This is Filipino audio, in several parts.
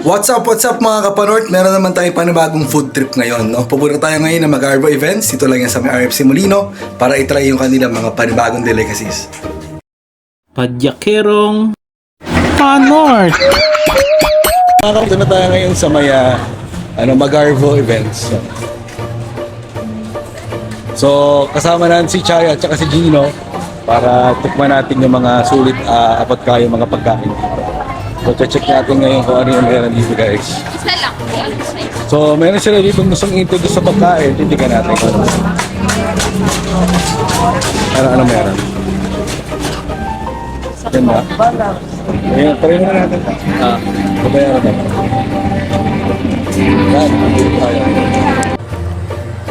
What's up mga kapanort? Meron naman tayong panibagong food trip ngayon, no? Pupunta tayo ngayon ng Mag-Arvo Events. Ito lang yan sa may RFC Molino para itry yung kanilang mga panibagong delicacies. Padyakerong Panort. Ito na tayo ngayon sa may Mag-Arvo Events. So, kasama natin si Chaya at saka si Gino para tikman natin yung mga sulit apat kayo mga pagkain dito. So, check natin ngayon kung ano yung meron dito, guys. Isa lang. So, meron sila dito gustong introduce sa pagkain. Tindigan natin kung ano meron. Yan ba? Ayan, try muna natin. Babayaran natin. Yan, tayo.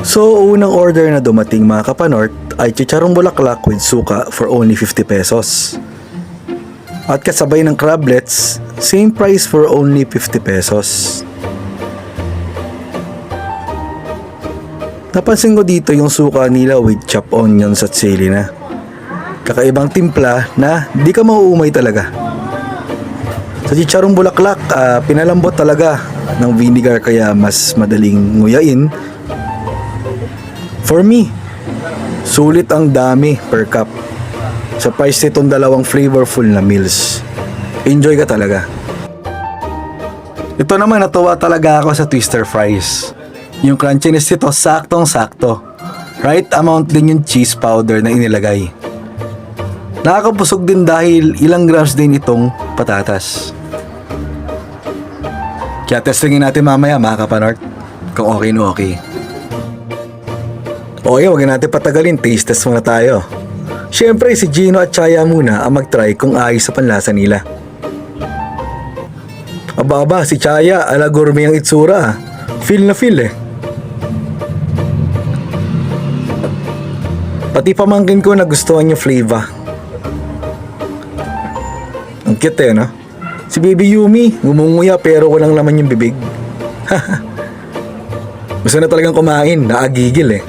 So, unang order na dumating mga kapanort ay chicharong bulaklak with suka for only 50 pesos. At kasabay ng crablets, same price for only 50 pesos. Napansin ko dito yung suka nila with chopped onions at sili na. Kakaibang timpla na di ka mauumay talaga. Sa chicharong bulaklak, pinalambot talaga ng vinegar kaya mas madaling nguyain. For me, sulit ang dami per cup. Sa price nitong dalawang flavorful na meals. Enjoy ka talaga. Ito naman, natuwa talaga ako sa twister fries. Yung crunchiness nito, saktong-sakto. Right amount din yung cheese powder na inilagay. Nakakabusog din dahil ilang grams din itong patatas. Kaya testingin natin mamaya mga kapanort kung okay na okay. Okay, huwag natin patagalin, taste test muna tayo. Siyempre, si Gino at Chaya muna ang mag-try kung ayos sa panlasa nila. Aba, si Chaya, ala gourmet ang itsura. Feel na feel eh. Pati pamangkin ko nagustuhan yung flavor. Ang cute eh, no? Si Baby Yumi, ngumunguya pero walang laman yung bibig. Gusto na talagang kumain, naagigil eh.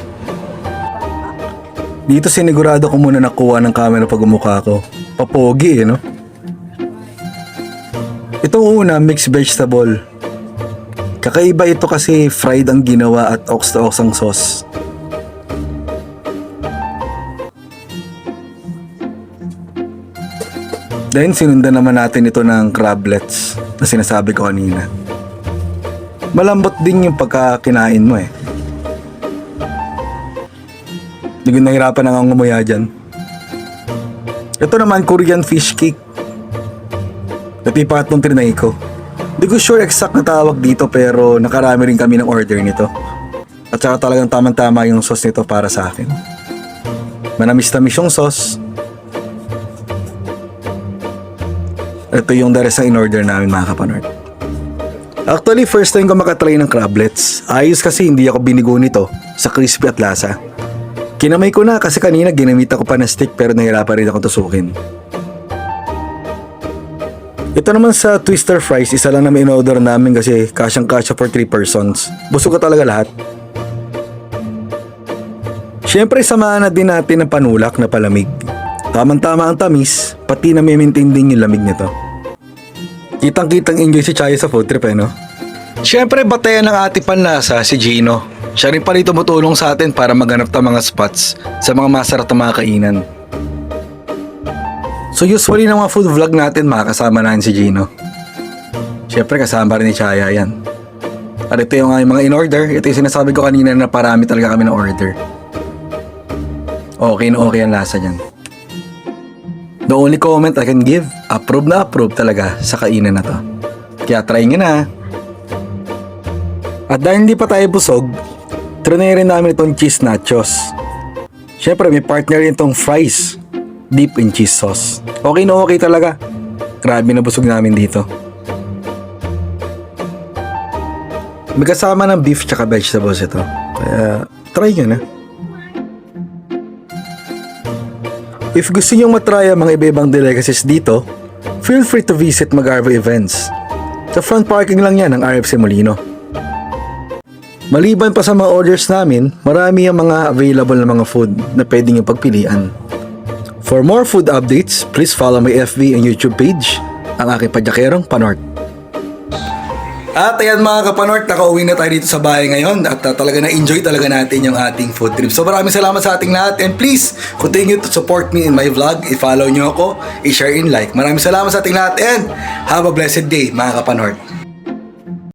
Dito sinigurado ko muna nakuha ng camera pag umukha ko. Papogi eh, no? Itong una, mixed vegetable. Kakaiba ito kasi fried ang ginawa at ox-to-ox ang sauce. Then sinundan naman natin ito ng crablets na sinasabi ko kanina. Malambot din yung pagkakinain mo eh. Hindi ko nahirapan ang ngumuya dyan. Ito naman, Korean fish cake. Napipat nung trinay ko. Hindi ko sure exact na tawag dito pero nakarami rin kami ng order nito. At saka talagang tamang-tama yung sauce nito para sa akin. Manamis-tamis yung sauce. Ito yung the rest na in-order namin mga kapanort. Actually, first time ko makatry ng crablets. Ayos kasi hindi ako binigo nito sa crispy at lasa. Kinamay ko na kasi kanina ginamit ako pa na stick pero nahirapan rin ako tusukin. Ito naman sa twister fries, isa lang naman in-order namin kasi kasyang-kasya for 3 persons. Busog ka talaga lahat. Siyempre samahan na din natin ng panulak na palamig. Tamang-tama ang tamis, pati na may maintain din yung lamig nito. Kitang-kitang enjoy si Chaya sa food trip eh, no? Siyempre batayan ng ating panlasa si Gino. Siya rin pa rin tumutulong sa atin para maghanap ng mga spots sa mga masarap na mga kainan. So usually ng mga food vlog natin makakasama natin si Gino. Siyempre kasama rin ni Chaya yan. At ito yung mga in-order. Ito yung sinasabi ko kanina na parami talaga kami ng order. Okay na okay ang lasa niyan. The only comment I can give, approve na approve talaga sa kainan na to. Kaya try nyo na. At dahil hindi pa tayo busog, trinay rin namin itong cheese nachos. Siyempre may partner rin itong fries, deep in cheese sauce. Okay na okay talaga. Grabe na busog namin dito. May kasama ng beef tsaka vegetables ito. Kaya try nyo na. If gusto nyo matry ang mga iba-ibang delicacies dito, feel free to visit Mag-Arvo Events. Sa front parking lang yan ng RFC Molino. Maliban pa sa mga orders namin, marami ang mga available na mga food na pwede nyo pagpilian. For more food updates, please follow my FB and YouTube page, ang aking Padyakerong Panort. At ayan mga kapanort, nakauwi na tayo dito sa bahay ngayon at talaga na-enjoy talaga natin yung ating food trip. So maraming salamat sa ating lahat and please continue to support me in my vlog. I-follow nyo ako, i-share and like. Maraming salamat sa ating lahat and have a blessed day mga kapanort.